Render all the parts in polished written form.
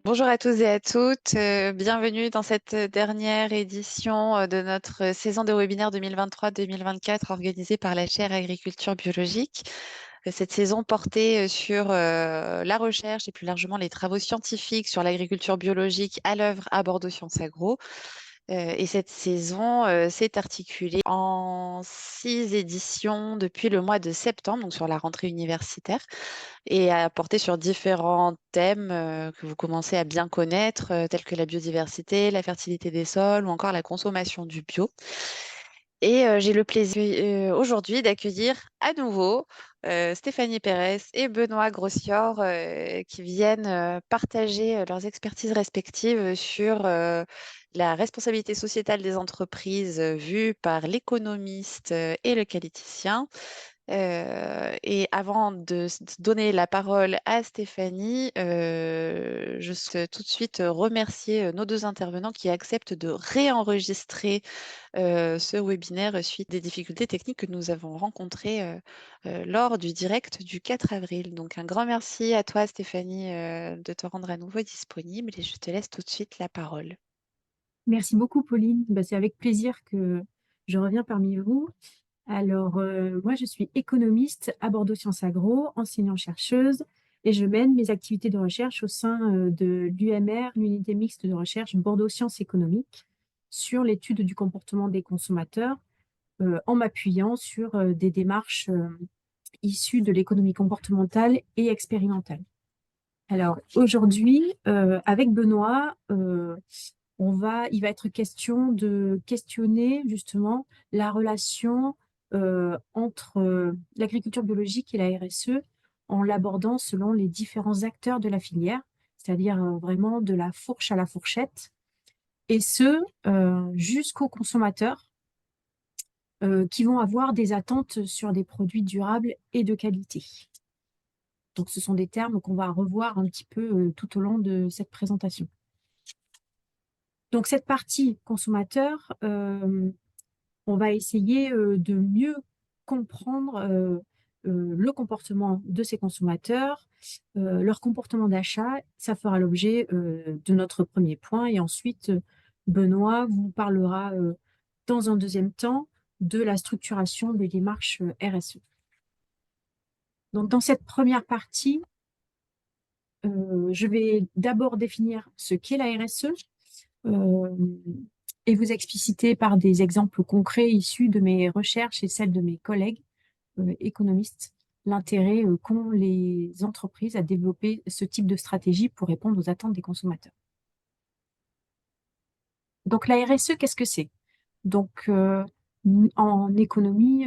Bonjour à tous et à toutes, bienvenue dans cette dernière édition de notre saison de webinaire 2023-2024 organisée par la chaire Agriculture biologique. Cette saison portait sur la recherche et plus largement les travaux scientifiques sur l'agriculture biologique à l'œuvre à Bordeaux Sciences Agro. Et cette saison s'est articulée en 6 éditions depuis le mois de septembre, donc sur la rentrée universitaire, et a porté sur différents thèmes que vous commencez à bien connaître, tels que la biodiversité, la fertilité des sols ou encore la consommation du bio. Et j'ai le plaisir aujourd'hui d'accueillir à nouveau Stéphanie Pérez et Benoît Grossior qui viennent partager leurs expertises respectives sur la responsabilité sociétale des entreprises vue par l'économiste et le qualiticien. Et avant de donner la parole à Stéphanie, je souhaite tout de suite remercier nos deux intervenants qui acceptent de réenregistrer ce webinaire suite des difficultés techniques que nous avons rencontrées lors du direct du 4 avril. Donc un grand merci à toi Stéphanie de te rendre à nouveau disponible et je te laisse tout de suite la parole. Merci beaucoup, Pauline. C'est avec plaisir que je reviens parmi vous. Alors, moi, je suis économiste à Bordeaux Sciences Agro, enseignant-chercheuse, et je mène mes activités de recherche au sein de l'UMR, l'unité mixte de recherche Bordeaux Sciences économiques, sur l'étude du comportement des consommateurs, en m'appuyant sur des démarches issues de l'économie comportementale et expérimentale. Alors, aujourd'hui, avec Benoît, il va être question de questionner justement la relation entre l'agriculture biologique et la RSE en l'abordant selon les différents acteurs de la filière, c'est-à-dire vraiment de la fourche à la fourchette, et ce, jusqu'aux consommateurs qui vont avoir des attentes sur des produits durables et de qualité. Donc, ce sont des termes qu'on va revoir un petit peu tout au long de cette présentation. Donc, cette partie consommateur, on va essayer de mieux comprendre le comportement de ces consommateurs, leur comportement d'achat. Ça fera l'objet de notre premier point. Et ensuite, Benoît vous parlera dans un deuxième temps de la structuration des démarches RSE. Donc, dans cette première partie, je vais d'abord définir ce qu'est la RSE, et vous expliciter par des exemples concrets issus de mes recherches et celles de mes collègues économistes l'intérêt qu'ont les entreprises à développer ce type de stratégie pour répondre aux attentes des consommateurs. Donc la RSE, qu'est-ce que c'est? Donc en économie,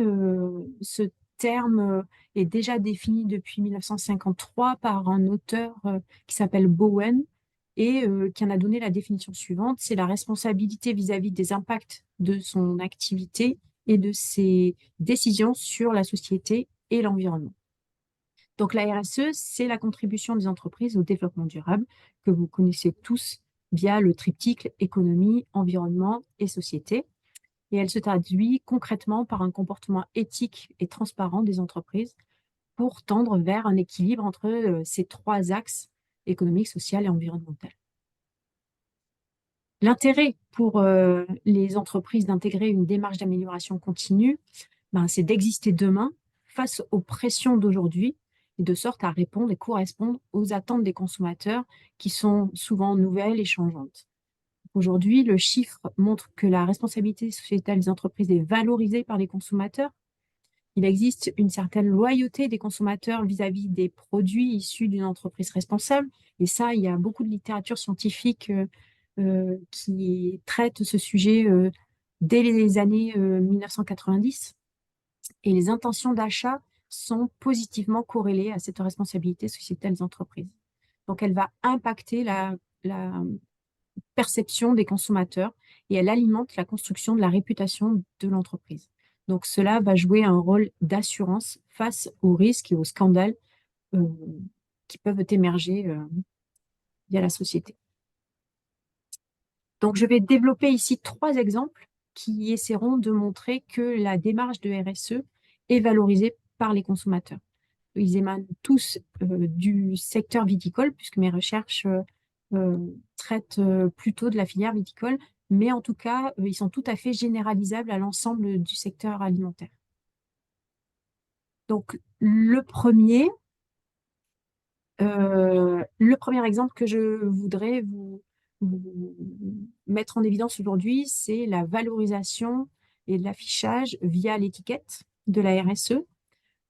ce terme est déjà défini depuis 1953 par un auteur qui s'appelle Bowen et qui en a donné la définition suivante, c'est la responsabilité vis-à-vis des impacts de son activité et de ses décisions sur la société et l'environnement. Donc la RSE, c'est la contribution des entreprises au développement durable que vous connaissez tous via le triptyque économie, environnement et société. Et elle se traduit concrètement par un comportement éthique et transparent des entreprises pour tendre vers un équilibre entre ces trois axes économique, social et environnemental. L'intérêt pour les entreprises d'intégrer une démarche d'amélioration continue, c'est d'exister demain face aux pressions d'aujourd'hui et de sorte à répondre et correspondre aux attentes des consommateurs qui sont souvent nouvelles et changeantes. Aujourd'hui, le chiffre montre que la responsabilité sociétale des entreprises est valorisée par les consommateurs. Il existe une certaine loyauté des consommateurs vis-à-vis des produits issus d'une entreprise responsable. Et ça, il y a beaucoup de littérature scientifique qui traite ce sujet dès les années 1990. Et les intentions d'achat sont positivement corrélées à cette responsabilité sociétale des entreprises. Donc, elle va impacter la perception des consommateurs et elle alimente la construction de la réputation de l'entreprise. Donc, cela va jouer un rôle d'assurance face aux risques et aux scandales euh, qui peuvent émerger via la société. Donc, je vais développer ici 3 exemples qui essaieront de montrer que la démarche de RSE est valorisée par les consommateurs. Ils émanent tous du secteur viticole, puisque mes recherches traitent plutôt de la filière viticole, mais en tout cas, ils sont tout à fait généralisables à l'ensemble du secteur alimentaire. Donc, le premier exemple que je voudrais vous mettre en évidence aujourd'hui, c'est la valorisation et l'affichage via l'étiquette de la RSE.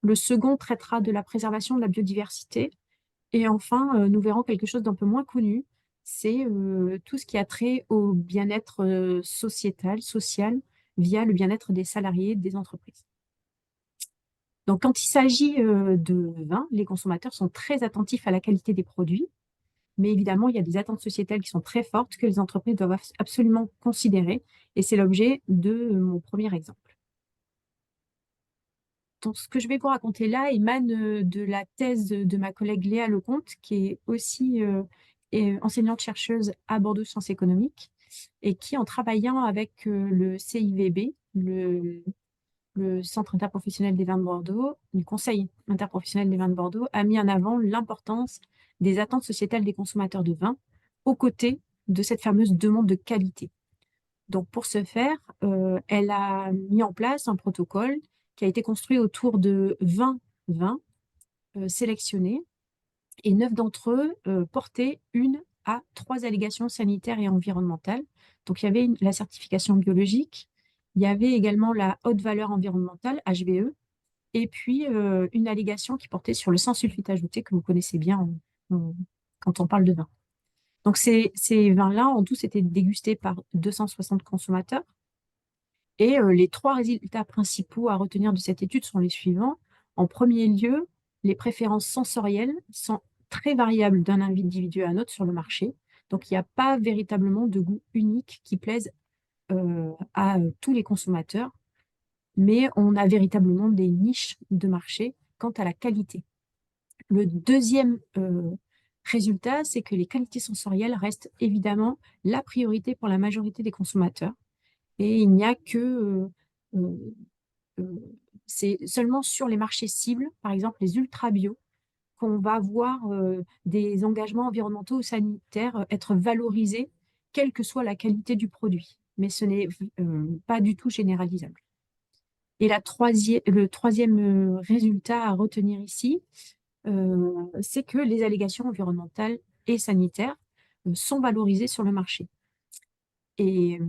Le second traitera de la préservation de la biodiversité. Et enfin, nous verrons quelque chose d'un peu moins connu, c'est tout ce qui a trait au bien-être sociétal, social, via le bien-être des salariés des entreprises. Donc, quand il s'agit de vin, les consommateurs sont très attentifs à la qualité des produits, mais évidemment, il y a des attentes sociétales qui sont très fortes que les entreprises doivent absolument considérer, et c'est l'objet de mon premier exemple. Donc, ce que je vais vous raconter là émane de la thèse de ma collègue Léa Lecomte, qui est aussi enseignante-chercheuse à Bordeaux Sciences économiques, et qui, en travaillant avec le CIVB, le Centre interprofessionnel des vins de Bordeaux, le Conseil interprofessionnel des vins de Bordeaux, a mis en avant l'importance des attentes sociétales des consommateurs de vin aux côtés de cette fameuse demande de qualité. Donc, pour ce faire, elle a mis en place un protocole qui a été construit autour de 20 vins sélectionnés, et 9 d'entre eux portaient 1 à 3 allégations sanitaires et environnementales. Donc, il y avait la certification biologique, il y avait également la haute valeur environnementale, HVE, et puis une allégation qui portait sur le sans sulfite ajouté, que vous connaissez bien quand on parle de vin. Donc, ces vins-là ont tous été dégustés par 260 consommateurs. Et les 3 résultats principaux à retenir de cette étude sont les suivants. En premier lieu, les préférences sensorielles sont très variables d'un individu à un autre sur le marché. Donc, il n'y a pas véritablement de goût unique qui plaise à tous les consommateurs, mais on a véritablement des niches de marché quant à la qualité. Le deuxième résultat, c'est que les qualités sensorielles restent évidemment la priorité pour la majorité des consommateurs. Et il n'y a que euh, c'est seulement sur les marchés cibles, par exemple les ultra bio, qu'on va voir des engagements environnementaux ou sanitaires être valorisés, quelle que soit la qualité du produit. Mais ce n'est pas du tout généralisable. Et le troisième résultat à retenir ici, c'est que les allégations environnementales et sanitaires sont valorisées sur le marché. Et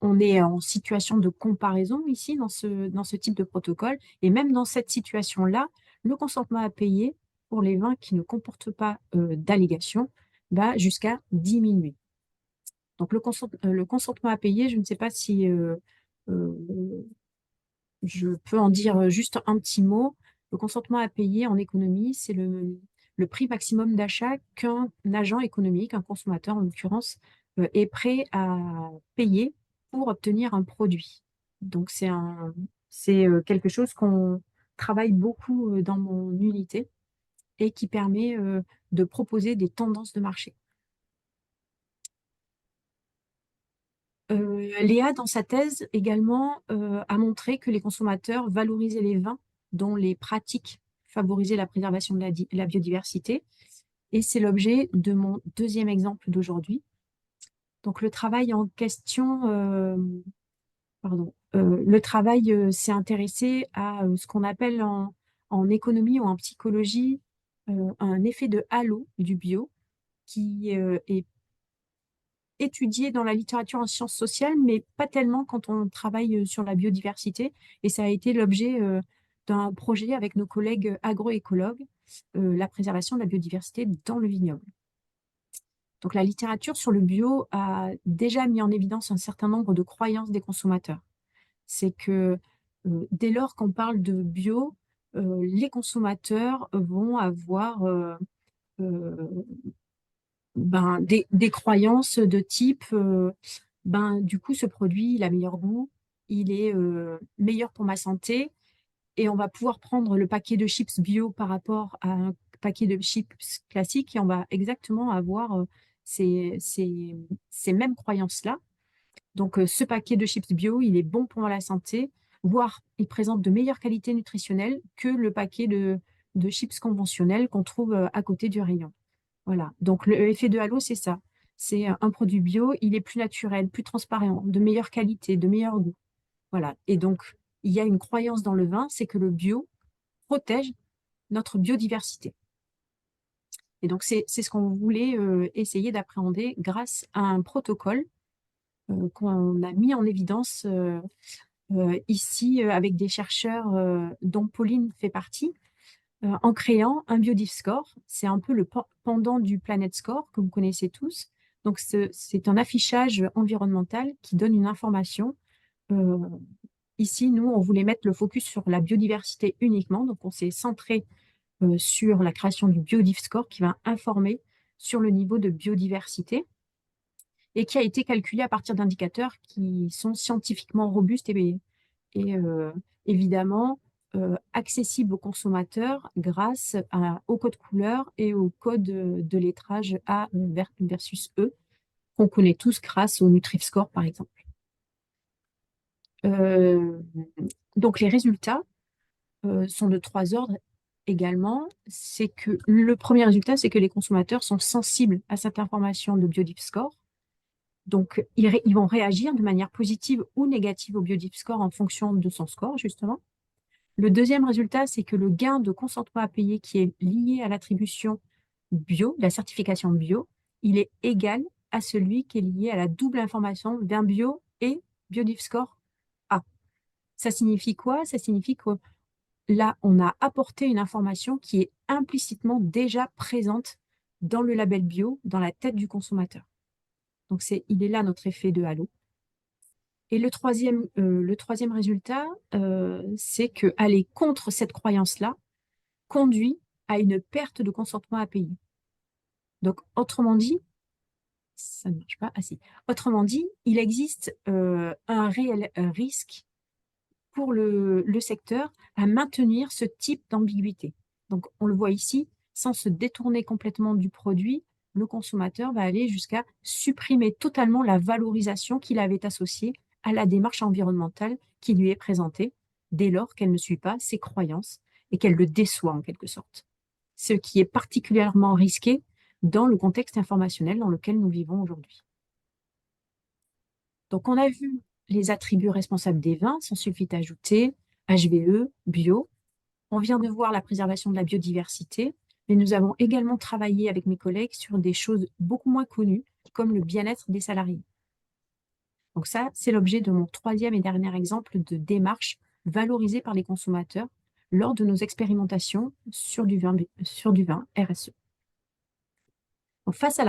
on est en situation de comparaison ici dans ce type de protocole. Et même dans cette situation-là, le consentement à payer pour les vins qui ne comportent pas d'allégations va jusqu'à diminuer. Donc le consentement à payer, je ne sais pas si euh, je peux en dire juste un petit mot. Le consentement à payer en économie, c'est le prix maximum d'achat qu'un agent économique, un consommateur en l'occurrence, est prêt à payer pour obtenir un produit. Donc c'est quelque chose qu'on travaille beaucoup dans mon unité et qui permet de proposer des tendances de marché. Léa, dans sa thèse également, a montré que les consommateurs valorisaient les vins dont les pratiques favorisaient la préservation de la biodiversité. Et c'est l'objet de mon deuxième exemple d'aujourd'hui. Donc le travail en question, le travail s'est intéressé à ce qu'on appelle en économie ou en psychologie un effet de halo du bio qui est étudié dans la littérature en sciences sociales, mais pas tellement quand on travaille sur la biodiversité. Et ça a été l'objet d'un projet avec nos collègues agroécologues, la préservation de la biodiversité dans le vignoble. Donc la littérature sur le bio a déjà mis en évidence un certain nombre de croyances des consommateurs. C'est que dès lors qu'on parle de bio, les consommateurs vont avoir des croyances de type du coup ce produit il a meilleur goût, il est meilleur pour ma santé, et on va pouvoir prendre le paquet de chips bio par rapport à un paquet de chips classique et on va exactement avoir ces mêmes croyances-là. Donc ce paquet de chips bio, il est bon pour la santé, voire il présente de meilleures qualités nutritionnelles que le paquet de chips conventionnels qu'on trouve à côté du rayon. Voilà. Donc, l'effet de halo, c'est ça. C'est un produit bio, il est plus naturel, plus transparent, de meilleure qualité, de meilleur goût. Voilà. Et donc, il y a une croyance dans le vin, c'est que le bio protège notre biodiversité. Et donc, c'est ce qu'on voulait essayer d'appréhender grâce à un protocole qu'on a mis en évidence ici avec des chercheurs dont Pauline fait partie, en créant un BiodiF Score. C'est un peu le pendant du Planet Score que vous connaissez tous. Donc, c'est un affichage environnemental qui donne une information. Euh, Ici, nous, on voulait mettre le focus sur la biodiversité uniquement. Donc, on s'est centré sur la création du BiodiF Score qui va informer sur le niveau de biodiversité et qui a été calculé à partir d'indicateurs qui sont scientifiquement robustes et évidemment accessibles aux consommateurs grâce au code couleur et au code de lettrage A versus E qu'on connaît tous grâce au Nutri-Score, par exemple. Euh, donc, les résultats sont de trois ordres également. C'est que le premier résultat, c'est que les consommateurs sont sensibles à cette information de Biodip Score. Donc, ils vont réagir de manière positive ou négative au Biodip Score en fonction de son score, justement. Le deuxième résultat, c'est que le gain de consentement à payer qui est lié à l'attribution bio, la certification bio, il est égal à celui qui est lié à la double information d'un bio et Biodip Score A. Ça signifie quoi? Ça signifie que là, on a apporté une information qui est implicitement déjà présente dans le label bio, dans la tête du consommateur. Donc, il est là notre effet de halo. Et le troisième résultat, c'est que aller contre cette croyance-là conduit à une perte de consentement à payer. Donc, autrement dit, ça ne marche pas assez. Autrement dit, il existe un réel risque pour le secteur à maintenir ce type d'ambiguïté. Donc, on le voit ici, sans se détourner complètement du produit, le consommateur va aller jusqu'à supprimer totalement la valorisation qu'il avait associée à la démarche environnementale qui lui est présentée, dès lors qu'elle ne suit pas ses croyances et qu'elle le déçoit en quelque sorte. Ce qui est particulièrement risqué dans le contexte informationnel dans lequel nous vivons aujourd'hui. Donc, on a vu les attributs responsables des vins, s'en suffit d'ajouter HVE, bio. On vient de voir la préservation de la biodiversité, mais nous avons également travaillé avec mes collègues sur des choses beaucoup moins connues, comme le bien-être des salariés. Donc ça, c'est l'objet de mon troisième et dernier exemple de démarche valorisée par les consommateurs lors de nos expérimentations sur du vin RSE. Donc, face à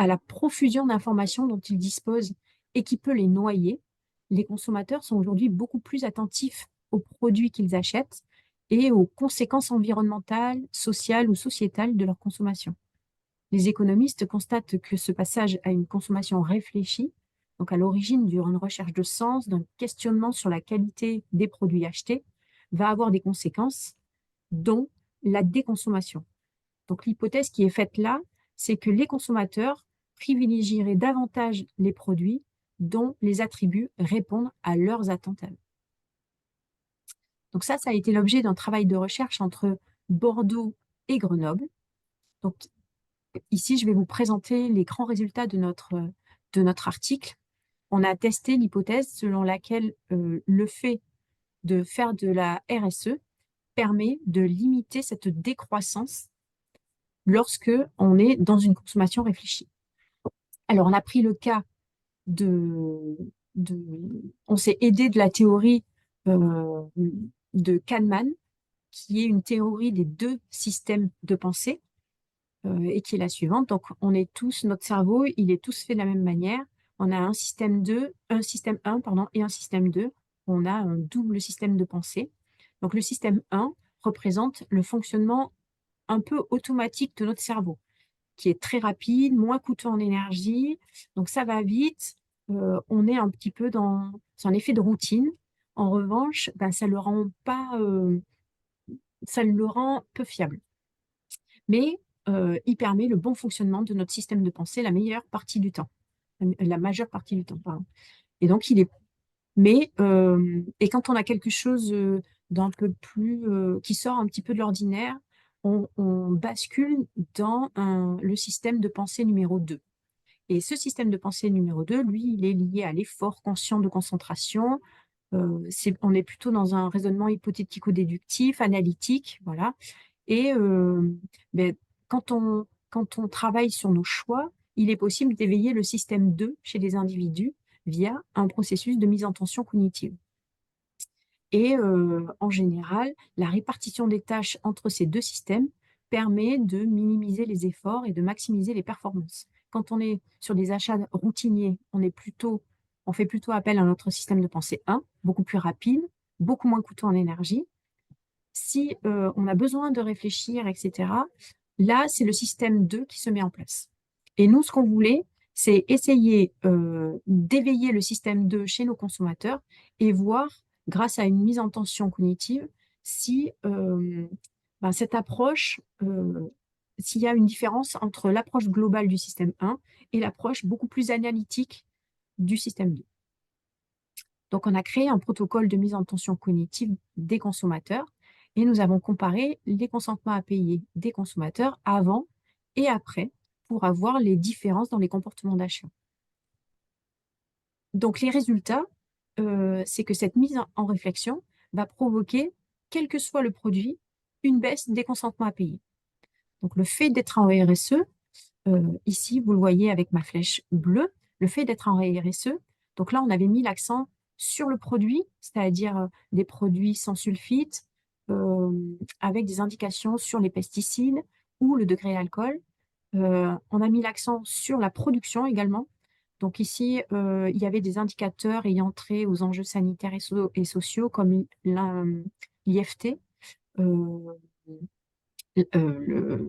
la profusion d'informations dont ils disposent et qui peut les noyer, les consommateurs sont aujourd'hui beaucoup plus attentifs aux produits qu'ils achètent et aux conséquences environnementales, sociales ou sociétales de leur consommation. Les économistes constatent que ce passage à une consommation réfléchie, donc à l'origine d'une recherche de sens, d'un questionnement sur la qualité des produits achetés, va avoir des conséquences, dont la déconsommation. Donc l'hypothèse qui est faite là, c'est que les consommateurs privilégieraient davantage les produits dont les attributs répondent à leurs attentes à eux. Donc ça a été l'objet d'un travail de recherche entre Bordeaux et Grenoble. Donc ici, je vais vous présenter les grands résultats de notre article. On a testé l'hypothèse selon laquelle le fait de faire de la RSE permet de limiter cette décroissance lorsque on est dans une consommation réfléchie. Alors, on a pris le cas de on s'est aidé de la théorie euh, de Kahneman, qui est une théorie des deux systèmes de pensée, et qui est la suivante. Donc, notre cerveau, il est tous fait de la même manière. On a un système 1, pardon, et un système 2. On a un double système de pensée. Donc, le système 1 représente le fonctionnement un peu automatique de notre cerveau, qui est très rapide, moins coûteux en énergie. Donc, ça va vite. On est un petit peu c'est un effet de routine. En revanche, ben, ça le rend peu fiable. Mais il permet le bon fonctionnement de notre système de pensée la meilleure partie du temps, la majeure partie du temps, pardon. Et donc, et quand on a quelque chose d'un peu plus, qui sort un petit peu de l'ordinaire, on bascule dans le système de pensée numéro 2. Et ce système de pensée numéro 2, lui, il est lié à l'effort conscient de concentration. On est plutôt dans un raisonnement hypothético-déductif, analytique, voilà. Et ben, quand on travaille sur nos choix, il est possible d'éveiller le système 2 chez les individus via un processus de mise en tension cognitive. Et en général, la répartition des tâches entre ces deux systèmes permet de minimiser les efforts et de maximiser les performances. Quand on est sur des achats routiniers, on fait plutôt appel à notre système de pensée 1, beaucoup plus rapide, beaucoup moins coûteux en énergie. Si on a besoin de réfléchir, etc., là, c'est le système 2 qui se met en place. Et nous, ce qu'on voulait, c'est essayer d'éveiller le système 2 chez nos consommateurs et voir, grâce à une mise en tension cognitive, si cette approche, s'il y a une différence entre l'approche globale du système 1 et l'approche beaucoup plus analytique du système 2. Donc, on a créé un protocole de mise en tension cognitive des consommateurs et nous avons comparé les consentements à payer des consommateurs avant et après pour avoir les différences dans les comportements d'achat. Donc, les résultats, c'est que cette mise en réflexion va provoquer, quel que soit le produit, une baisse des consentements à payer. Donc, le fait d'être en RSE, ici, vous le voyez avec ma flèche bleue, le fait d'être en RSE, donc là, on avait mis l'accent sur le produit, c'est-à-dire des produits sans sulfite, avec des indications sur les pesticides ou le degré d'alcool. On a mis l'accent sur la production également. Donc ici, il y avait des indicateurs ayant trait aux enjeux sanitaires et sociaux comme l'IFT,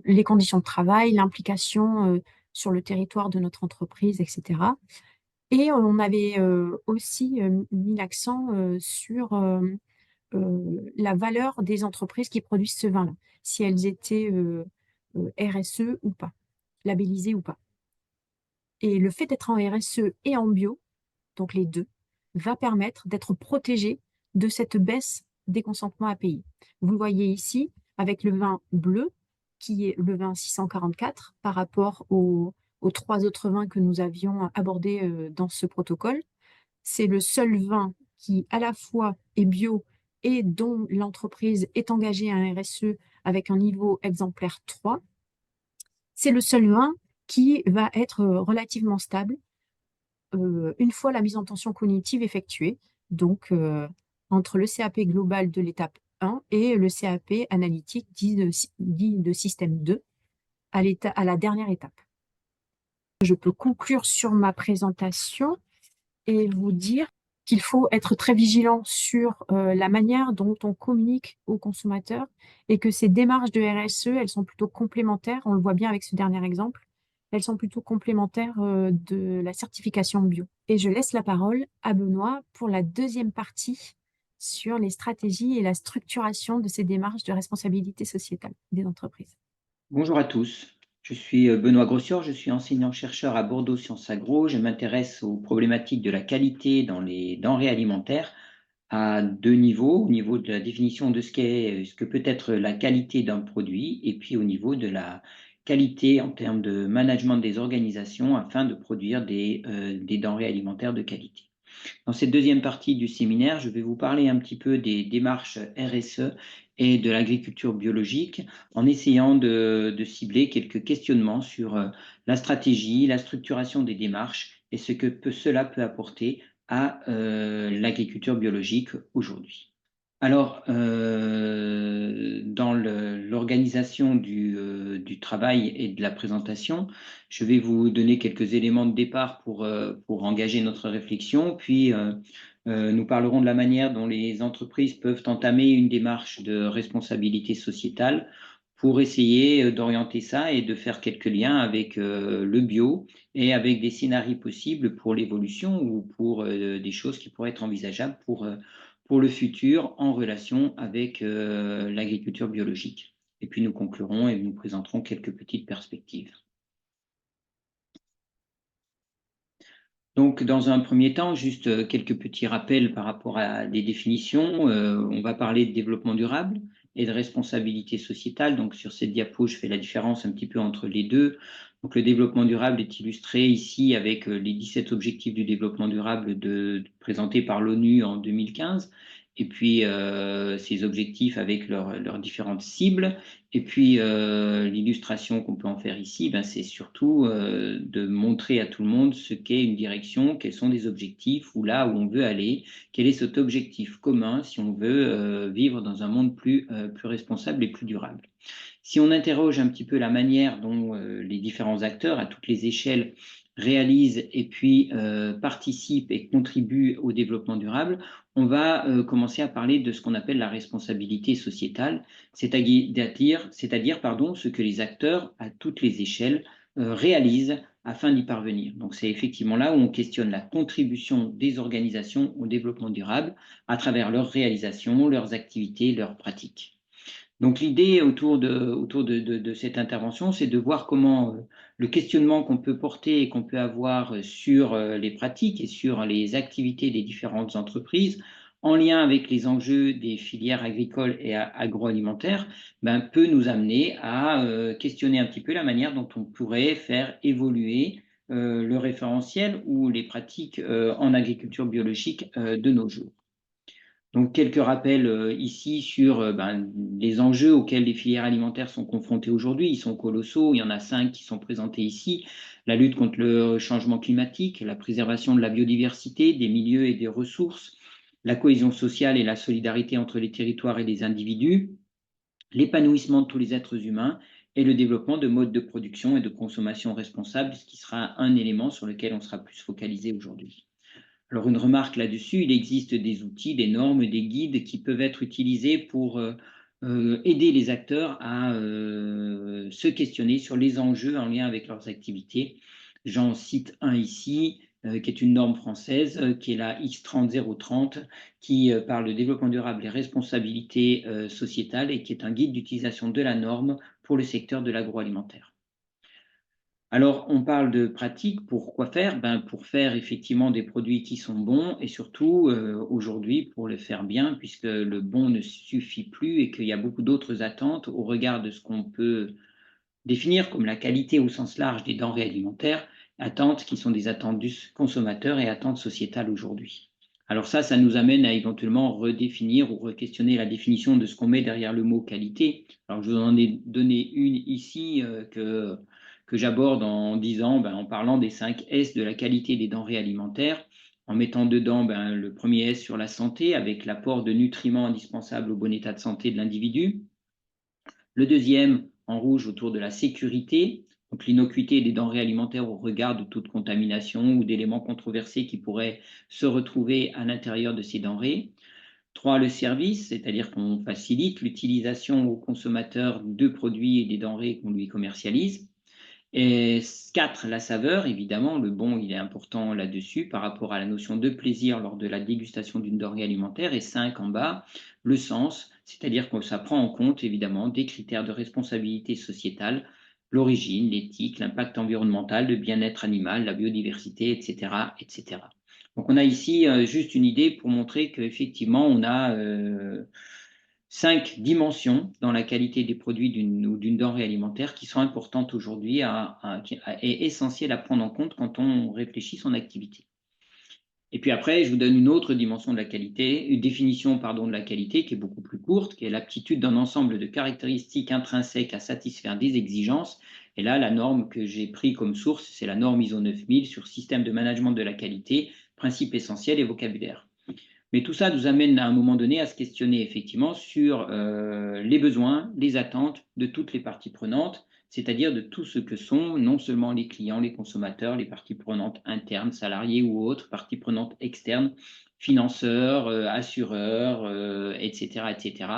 les conditions de travail, l'implication sur le territoire de notre entreprise, etc. Et on avait aussi mis l'accent sur la valeur des entreprises qui produisent ce vin-là, si elles étaient RSE ou pas, labellisées ou pas. Et le fait d'être en RSE et en bio, donc les deux, va permettre d'être protégé de cette baisse des consentements à payer. Vous le voyez ici avec le vin bleu, qui est le vin 644 par rapport aux trois autres vins que nous avions abordés dans ce protocole. C'est le seul vin qui à la fois est bio et dont l'entreprise est engagée à un RSE avec un niveau exemplaire 3. C'est le seul vin qui va être relativement stable une fois la mise en tension cognitive effectuée, donc entre le CAP global de l'étape 1 et le CAP analytique dit de système 2 à la dernière étape. Je peux conclure sur ma présentation et vous dire qu'il faut être très vigilant sur la manière dont on communique aux consommateurs et que ces démarches de RSE, elles sont plutôt complémentaires, on le voit bien avec ce dernier exemple, elles sont plutôt complémentaires de la certification bio. Et je laisse la parole à Benoît pour la deuxième partie sur les stratégies et la structuration de ces démarches de responsabilité sociétale des entreprises. Bonjour à tous, je suis Benoît Grossior, je suis enseignant-chercheur à Bordeaux Sciences Agro. Je m'intéresse aux problématiques de la qualité dans les denrées alimentaires à deux niveaux, au niveau de la définition de ce que peut être la qualité d'un produit et puis au niveau de la qualité en termes de management des organisations afin de produire des denrées alimentaires de qualité. Dans cette deuxième partie du séminaire, je vais vous parler un petit peu des démarches RSE et de l'agriculture biologique en essayant de cibler quelques questionnements sur la stratégie, la structuration des démarches et ce que cela peut apporter à l'agriculture biologique aujourd'hui. Alors, dans l'organisation du travail et de la présentation, je vais vous donner quelques éléments de départ pour engager notre réflexion, puis nous parlerons de la manière dont les entreprises peuvent entamer une démarche de responsabilité sociétale pour essayer d'orienter ça et de faire quelques liens avec le bio et avec des scénarios possibles pour l'évolution ou pour des choses qui pourraient être envisageables pour le futur en relation avec l'agriculture biologique. Et puis nous conclurons et nous présenterons quelques petites perspectives. Donc, dans un premier temps, juste quelques petits rappels par rapport à des définitions. On va parler de développement durable et de responsabilité sociétale. Donc sur cette diapo, je fais la différence un petit peu entre les deux. Donc le développement durable est illustré ici avec les 17 objectifs du développement durable présentés par l'ONU en 2015, et puis ces objectifs avec leurs différentes cibles. Et puis l'illustration qu'on peut en faire ici, ben, c'est surtout de montrer à tout le monde ce qu'est une direction, quels sont des objectifs, ou là où on veut aller, quel est cet objectif commun si on veut vivre dans un monde plus responsable et plus durable. Si on interroge un petit peu la manière dont les différents acteurs à toutes les échelles réalisent et puis participent et contribuent au développement durable, on va commencer à parler de ce qu'on appelle la responsabilité sociétale, c'est-à-dire ce que les acteurs à toutes les échelles réalisent afin d'y parvenir. Donc c'est effectivement là où on questionne la contribution des organisations au développement durable à travers leurs réalisations, leurs activités, leurs pratiques. Donc l'idée autour de cette intervention, c'est de voir comment le questionnement qu'on peut porter et qu'on peut avoir sur les pratiques et sur les activités des différentes entreprises, en lien avec les enjeux des filières agricoles et agroalimentaires, ben, peut nous amener à questionner un petit peu la manière dont on pourrait faire évoluer le référentiel ou les pratiques en agriculture biologique de nos jours. Donc, quelques rappels ici sur les enjeux auxquels les filières alimentaires sont confrontées aujourd'hui. Ils sont colossaux, il y en a 5 qui sont présentés ici. La lutte contre le changement climatique, la préservation de la biodiversité, des milieux et des ressources, la cohésion sociale et la solidarité entre les territoires et les individus, l'épanouissement de tous les êtres humains et le développement de modes de production et de consommation responsables, ce qui sera un élément sur lequel on sera plus focalisé aujourd'hui. Alors une remarque là-dessus, il existe des outils, des normes, des guides qui peuvent être utilisés pour aider les acteurs à se questionner sur les enjeux en lien avec leurs activités. J'en cite un ici, qui est une norme française, qui est la X30030, qui parle de développement durable et responsabilité sociétale et qui est un guide d'utilisation de la norme pour le secteur de l'agroalimentaire. Alors, on parle de pratique, pour quoi faire? Ben, pour faire effectivement des produits qui sont bons et surtout aujourd'hui pour le faire bien, puisque le bon ne suffit plus et qu'il y a beaucoup d'autres attentes au regard de ce qu'on peut définir comme la qualité au sens large des denrées alimentaires, attentes qui sont des attentes du consommateur et attentes sociétales aujourd'hui. Alors ça nous amène à éventuellement redéfinir ou re-questionner la définition de ce qu'on met derrière le mot qualité. Alors je vous en ai donné une ici que j'aborde en disant, en parlant des 5 S de la qualité des denrées alimentaires, en mettant dedans le premier S sur la santé, avec l'apport de nutriments indispensables au bon état de santé de l'individu. Le deuxième, en rouge, autour de la sécurité, donc l'innocuité des denrées alimentaires au regard de toute contamination ou d'éléments controversés qui pourraient se retrouver à l'intérieur de ces denrées. 3, le service, c'est-à-dire qu'on facilite l'utilisation aux consommateurs de produits et des denrées qu'on lui commercialise. Et 4, la saveur, évidemment, le bon, il est important là-dessus par rapport à la notion de plaisir lors de la dégustation d'une denrée alimentaire. Et 5, en bas, le sens, c'est-à-dire que ça prend en compte, évidemment, des critères de responsabilité sociétale, l'origine, l'éthique, l'impact environnemental, le bien-être animal, la biodiversité, etc., etc. Donc on a ici juste une idée pour montrer qu'effectivement, on a 5 dimensions dans la qualité des produits d'une denrée alimentaire qui sont importantes aujourd'hui et essentielles à prendre en compte quand on réfléchit son activité. Et puis après, je vous donne une autre dimension de la qualité, une définition de la qualité qui est beaucoup plus courte, qui est l'aptitude d'un ensemble de caractéristiques intrinsèques à satisfaire des exigences. Et là, la norme que j'ai pris comme source, c'est la norme ISO 9000 sur système de management de la qualité, principes essentiels et vocabulaire. Mais tout ça nous amène à un moment donné à se questionner effectivement sur les besoins, les attentes de toutes les parties prenantes, c'est-à-dire de tout ce que sont non seulement les clients, les consommateurs, les parties prenantes internes, salariés ou autres, parties prenantes externes, financeurs, assureurs, etc., etc.,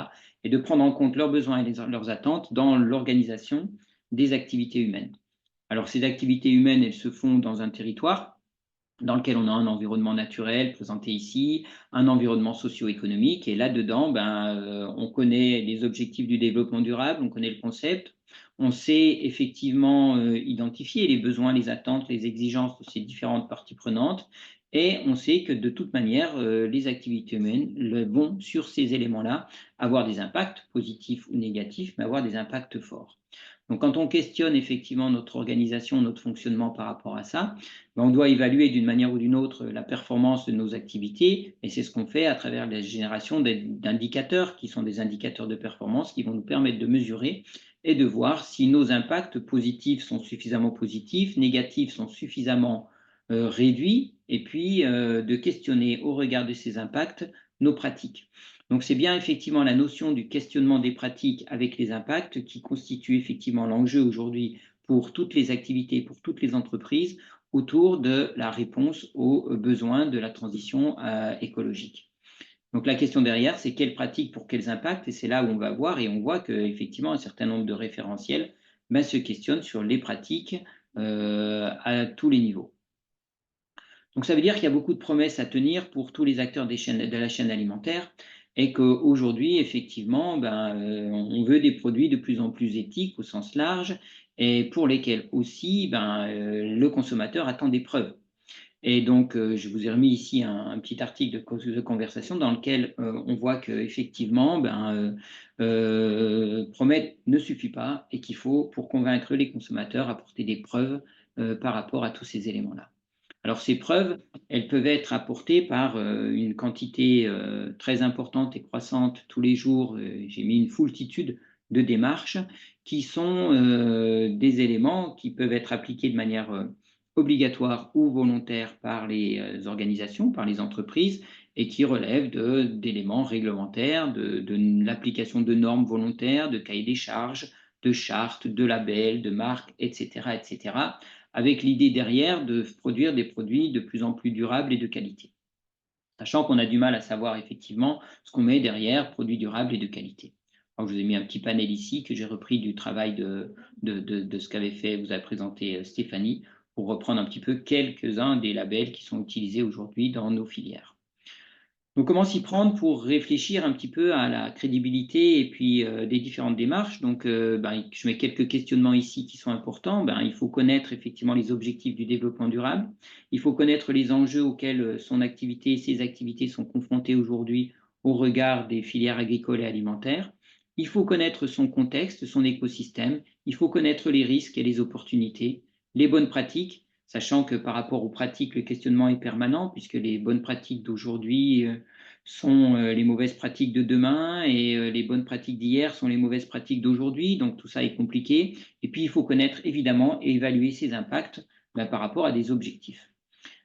et de prendre en compte leurs besoins et leurs attentes dans l'organisation des activités humaines. Alors ces activités humaines, elles se font dans un territoire dans lequel on a un environnement naturel présenté ici, un environnement socio-économique. Et là-dedans, on connaît les objectifs du développement durable, on connaît le concept, on sait effectivement identifier les besoins, les attentes, les exigences de ces différentes parties prenantes. Et on sait que de toute manière, les activités humaines vont, sur ces éléments-là, avoir des impacts positifs ou négatifs, mais avoir des impacts forts. Donc quand on questionne effectivement notre organisation, notre fonctionnement par rapport à ça, ben, on doit évaluer d'une manière ou d'une autre la performance de nos activités, et c'est ce qu'on fait à travers la génération d'indicateurs, qui sont des indicateurs de performance qui vont nous permettre de mesurer et de voir si nos impacts positifs sont suffisamment positifs, négatifs sont suffisamment réduits, et puis de questionner au regard de ces impacts nos pratiques. Donc c'est bien effectivement la notion du questionnement des pratiques avec les impacts qui constitue effectivement l'enjeu aujourd'hui pour toutes les activités, pour toutes les entreprises, autour de la réponse aux besoins de la transition écologique. Donc la question derrière, c'est quelles pratiques pour quels impacts, et c'est là où on va voir, et on voit qu'effectivement un certain nombre de référentiels se questionnent sur les pratiques à tous les niveaux. Donc ça veut dire qu'il y a beaucoup de promesses à tenir pour tous les acteurs de la chaîne alimentaire, et qu'aujourd'hui, effectivement, on veut des produits de plus en plus éthiques au sens large, et pour lesquels aussi le consommateur attend des preuves. Et donc, je vous ai remis ici un petit article de conversation dans lequel on voit qu'effectivement, promettre ne suffit pas, et qu'il faut, pour convaincre les consommateurs, apporter des preuves par rapport à tous ces éléments-là. Alors ces preuves, elles peuvent être apportées par une quantité très importante et croissante tous les jours. J'ai mis une foultitude de démarches qui sont des éléments qui peuvent être appliqués de manière obligatoire ou volontaire par les organisations, par les entreprises, et qui relèvent d'éléments réglementaires, de l'application de normes volontaires, de cahiers des charges, de chartes, de labels, de marques, etc., etc., avec l'idée derrière de produire des produits de plus en plus durables et de qualité. Sachant qu'on a du mal à savoir effectivement ce qu'on met derrière produits durables et de qualité. Alors, je vous ai mis un petit panel ici que j'ai repris du travail de ce qu'avait fait, vous a présenté Stéphanie, pour reprendre un petit peu quelques-uns des labels qui sont utilisés aujourd'hui dans nos filières. Donc, comment s'y prendre pour réfléchir un petit peu à la crédibilité et puis des différentes démarches. Donc, je mets quelques questionnements ici qui sont importants. Il faut connaître effectivement les objectifs du développement durable. Il faut connaître les enjeux auxquels son activité et ses activités sont confrontées aujourd'hui au regard des filières agricoles et alimentaires. Il faut connaître son contexte, son écosystème. Il faut connaître les risques et les opportunités, les bonnes pratiques, sachant que par rapport aux pratiques, le questionnement est permanent, puisque les bonnes pratiques d'aujourd'hui sont les mauvaises pratiques de demain, et les bonnes pratiques d'hier sont les mauvaises pratiques d'aujourd'hui. Donc tout ça est compliqué. Et puis il faut connaître évidemment et évaluer ses impacts par rapport à des objectifs.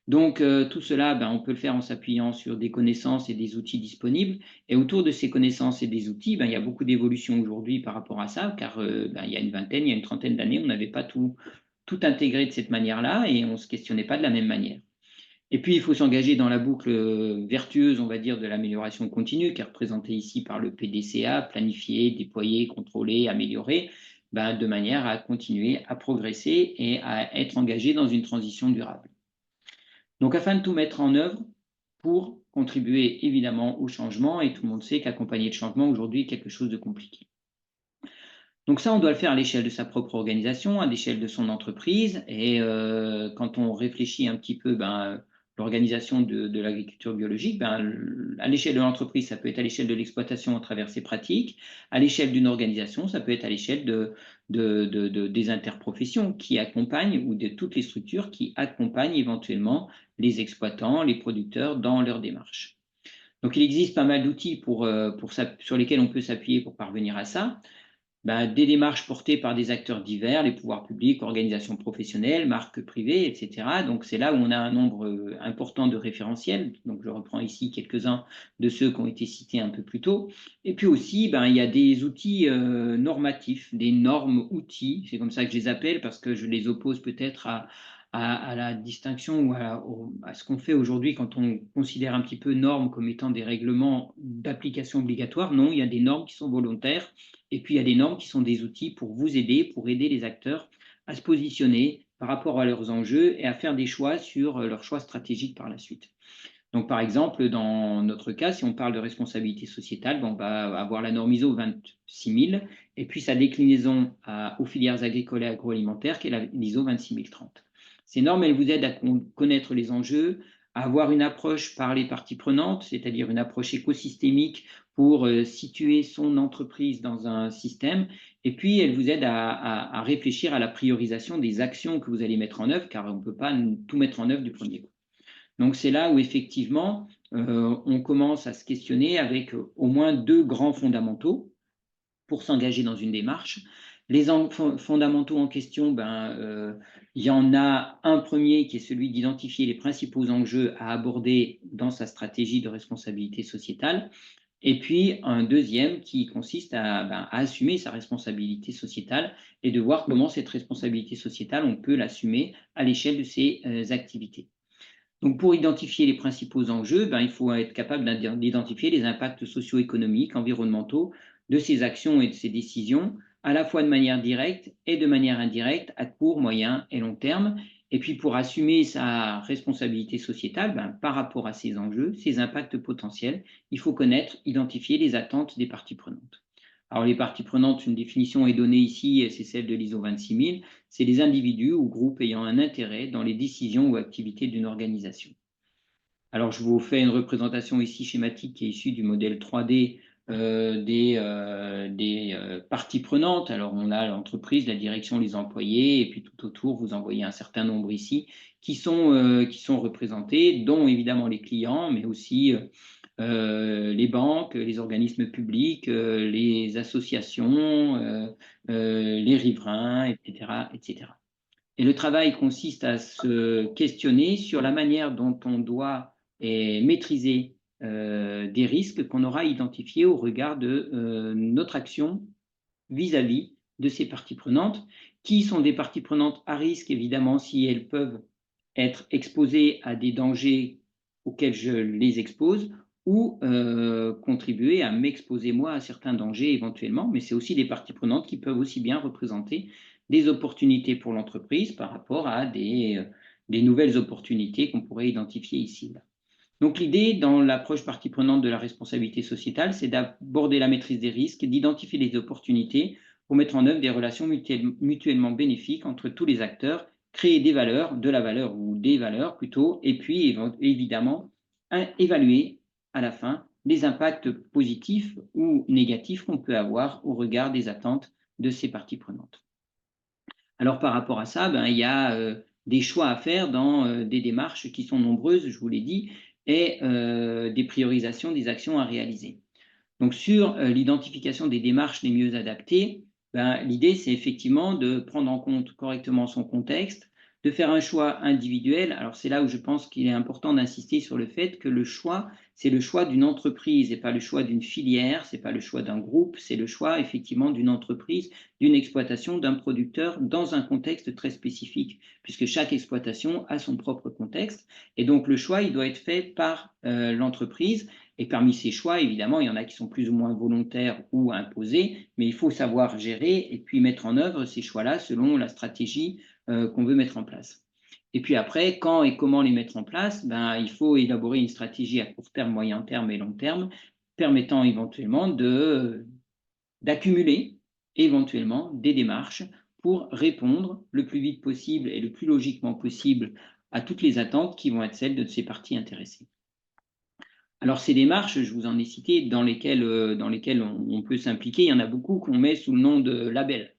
Donc tout cela, on peut le faire en s'appuyant sur des connaissances et des outils disponibles. Et autour de ces connaissances et des outils, il y a beaucoup d'évolutions aujourd'hui par rapport à ça, car il y a une vingtaine, il y a une trentaine d'années, on n'avait pas tout intégré de cette manière-là, et on ne se questionnait pas de la même manière. Et puis, il faut s'engager dans la boucle vertueuse, on va dire, de l'amélioration continue, qui est représentée ici par le PDCA, planifier, déployer, contrôler, améliorer, de manière à continuer à progresser et à être engagé dans une transition durable. Donc, afin de tout mettre en œuvre pour contribuer évidemment au changement, et tout le monde sait qu'accompagner le changement aujourd'hui est quelque chose de compliqué. Donc ça, on doit le faire à l'échelle de sa propre organisation, à l'échelle de son entreprise. Et quand on réfléchit un petit peu l'organisation de l'agriculture biologique, à l'échelle de l'entreprise, ça peut être à l'échelle de l'exploitation à travers ses pratiques. À l'échelle d'une organisation, ça peut être à l'échelle des interprofessions qui accompagnent, ou de toutes les structures qui accompagnent éventuellement les exploitants, les producteurs dans leur démarche. Donc il existe pas mal d'outils sur lesquels on peut s'appuyer pour parvenir à ça. Des démarches portées par des acteurs divers, les pouvoirs publics, organisations professionnelles, marques privées, etc. Donc c'est là où on a un nombre important de référentiels. Donc je reprends ici quelques-uns de ceux qui ont été cités un peu plus tôt. Et puis aussi, il y a des outils normatifs, des normes-outils, c'est comme ça que je les appelle, parce que je les oppose peut-être à la distinction ou à ce qu'on fait aujourd'hui quand on considère un petit peu normes comme étant des règlements d'application obligatoire. Non, il y a des normes qui sont volontaires. Et puis, il y a des normes qui sont des outils pour vous aider, pour aider les acteurs à se positionner par rapport à leurs enjeux et à faire des choix sur leurs choix stratégiques par la suite. Donc, par exemple, dans notre cas, si on parle de responsabilité sociétale, on va avoir la norme ISO 26000 et puis sa déclinaison aux filières agricoles et agroalimentaires, qui est l'ISO 26030. Ces normes, elles vous aident à connaître les enjeux, avoir une approche par les parties prenantes, c'est-à-dire une approche écosystémique pour situer son entreprise dans un système. Et puis, elle vous aide à réfléchir à la priorisation des actions que vous allez mettre en œuvre, car on ne peut pas tout mettre en œuvre du premier coup. Donc, c'est là où effectivement, on commence à se questionner avec au moins 2 grands fondamentaux pour s'engager dans une démarche. Les fondamentaux en question, il y en a un premier qui est celui d'identifier les principaux enjeux à aborder dans sa stratégie de responsabilité sociétale. Et puis un deuxième qui consiste à assumer sa responsabilité sociétale et de voir comment cette responsabilité sociétale, on peut l'assumer à l'échelle de ses activités. Donc, pour identifier les principaux enjeux, il faut être capable d'identifier les impacts socio-économiques, environnementaux de ces actions et de ces décisions, à la fois de manière directe et de manière indirecte, à court, moyen et long terme. Et puis, pour assumer sa responsabilité sociétale, par rapport à ces enjeux, ces impacts potentiels, il faut connaître, identifier les attentes des parties prenantes. Alors, les parties prenantes, une définition est donnée ici, c'est celle de l'ISO 26000. C'est les individus ou groupes ayant un intérêt dans les décisions ou activités d'une organisation. Alors, je vous fais une représentation ici schématique qui est issue du modèle 3D des parties prenantes. Alors, on a l'entreprise, la direction, les employés, et puis tout autour, vous en voyez un certain nombre ici qui sont représentés, dont évidemment les clients, mais aussi les banques, les organismes publics, les associations, les riverains, etc., etc. Et le travail consiste à se questionner sur la manière dont on doit maîtriser des risques qu'on aura identifiés au regard de notre action vis-à-vis de ces parties prenantes, qui sont des parties prenantes à risque, évidemment, si elles peuvent être exposées à des dangers auxquels je les expose, ou contribuer à m'exposer moi à certains dangers éventuellement, mais c'est aussi des parties prenantes qui peuvent aussi bien représenter des opportunités pour l'entreprise par rapport à des nouvelles opportunités qu'on pourrait identifier ici. Donc l'idée dans l'approche partie prenante de la responsabilité sociétale, c'est d'aborder la maîtrise des risques, d'identifier les opportunités pour mettre en œuvre des relations mutuellement bénéfiques entre tous les acteurs, créer des valeurs, de la valeur ou des valeurs plutôt, et puis évidemment évaluer à la fin les impacts positifs ou négatifs qu'on peut avoir au regard des attentes de ces parties prenantes. Alors par rapport à ça, il y a des choix à faire dans des démarches qui sont nombreuses, je vous l'ai dit, et des priorisations des actions à réaliser. Donc sur l'identification des démarches les mieux adaptées, l'idée c'est effectivement de prendre en compte correctement son contexte, de faire un choix individuel. Alors c'est là où je pense qu'il est important d'insister sur le fait que le choix, c'est le choix d'une entreprise et pas le choix d'une filière, c'est pas le choix d'un groupe, c'est le choix effectivement d'une entreprise, d'une exploitation, d'un producteur dans un contexte très spécifique, puisque chaque exploitation a son propre contexte. Et donc le choix, il doit être fait par l'entreprise. Et parmi ces choix, évidemment, il y en a qui sont plus ou moins volontaires ou imposés, mais il faut savoir gérer et puis mettre en œuvre ces choix-là selon la stratégie qu'on veut mettre en place. Et puis après, quand et comment les mettre en place, il faut élaborer une stratégie à court terme, moyen terme et long terme, permettant éventuellement d'accumuler éventuellement des démarches pour répondre le plus vite possible et le plus logiquement possible à toutes les attentes qui vont être celles de ces parties intéressées. Alors ces démarches, je vous en ai cité, dans lesquelles on peut s'impliquer, il y en a beaucoup qu'on met sous le nom de label.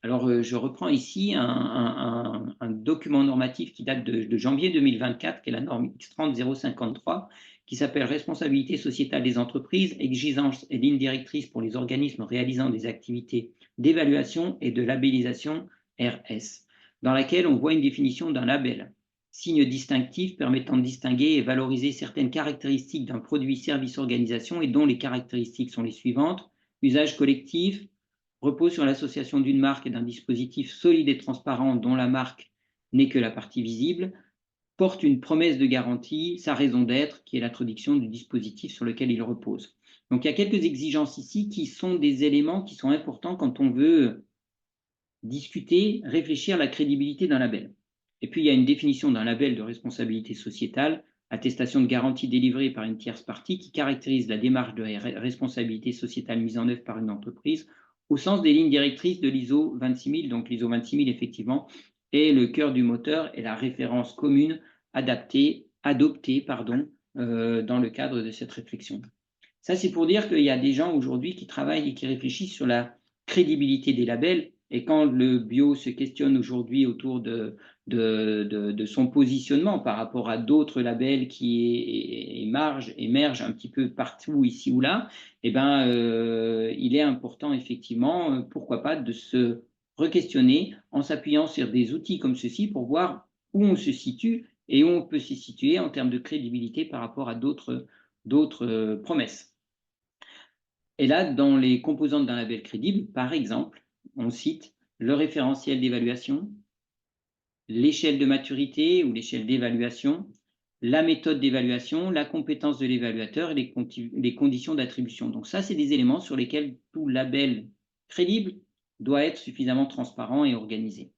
Alors je reprends ici un document normatif qui date de janvier 2024, qui est la norme X30-053, qui s'appelle Responsabilité sociétale des entreprises, exigences et lignes directrices pour les organismes réalisant des activités d'évaluation et de labellisation RS, dans laquelle on voit une définition d'un label. Signe distinctif permettant de distinguer et valoriser certaines caractéristiques d'un produit, service, organisation et dont les caractéristiques sont les suivantes: usage collectif, repose sur l'association d'une marque et d'un dispositif solide et transparent dont la marque n'est que la partie visible, porte une promesse de garantie, sa raison d'être, qui est l'introduction du dispositif sur lequel il repose. Donc il y a quelques exigences ici qui sont des éléments qui sont importants quand on veut discuter, réfléchir à la crédibilité d'un label. Et puis, il y a une définition d'un label de responsabilité sociétale, attestation de garantie délivrée par une tierce partie qui caractérise la démarche de responsabilité sociétale mise en œuvre par une entreprise au sens des lignes directrices de l'ISO 26000. Donc, l'ISO 26000, effectivement, est le cœur du moteur et la référence commune adaptée adoptées, pardon, dans le cadre de cette réflexion. Ça, c'est pour dire qu'il y a des gens aujourd'hui qui travaillent et qui réfléchissent sur la crédibilité des labels. Et quand le bio se questionne aujourd'hui autour de son positionnement par rapport à d'autres labels qui émergent un petit peu partout, ici ou là, eh ben, il est important effectivement, pourquoi pas, de se re-questionner en s'appuyant sur des outils comme ceci pour voir où on se situe et où on peut se situer en termes de crédibilité par rapport à d'autres promesses. Et là, dans les composantes d'un label crédible, par exemple, on cite le référentiel d'évaluation, l'échelle de maturité ou l'échelle d'évaluation, la méthode d'évaluation, la compétence de l'évaluateur et les conditions d'attribution. Donc ça, c'est des éléments sur lesquels tout label crédible doit être suffisamment transparent et organisé.